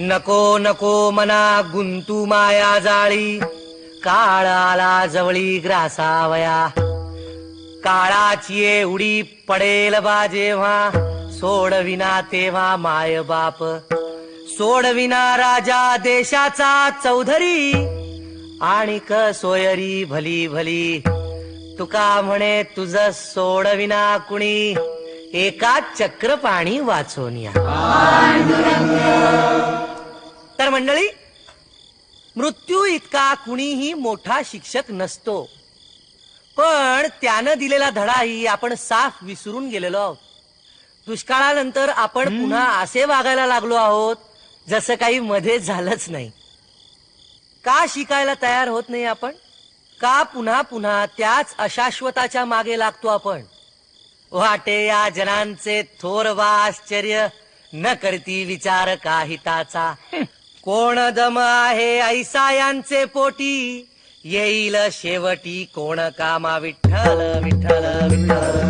नको नको मना गुंतू माया जाळी, काळ आला जवळी ग्रासावया. काळाची एवढी पडेल बा जेव्हा, सोडविना तेव्हा माय बाप. सोडविना राजा देशाचा चौधरी, आणि क सोयरी भली भली. तुका म्हणे तुझ सोडविना कुणी, एका चक्र पाणी वाचोनिया. तर मंडळी, मृत्यू इतका कुणीही मोठा शिक्षक नसतो, पण त्यानं दिलेला धडाही आपण साफ विसरून गेलेलो आहोत. दुष्काळानंतर आपण पुन्हा असे वागायला लागलो आहोत जसं काही मध्ये झालंच नाही. का शिकायला तयार होत नाही आपण? का पुन्हा पुन्हा त्याच अशाश्वताच्या मागे लागतो आपण? वाटे या जनांचे थोर वा आश्चर्य, न करती विचार काहिताचा. कोण दम आहे ऐसा यांचे पोटी, येईल शेवटी कोण कामा. विठ्ठल विठ्ठल विठ्ठल.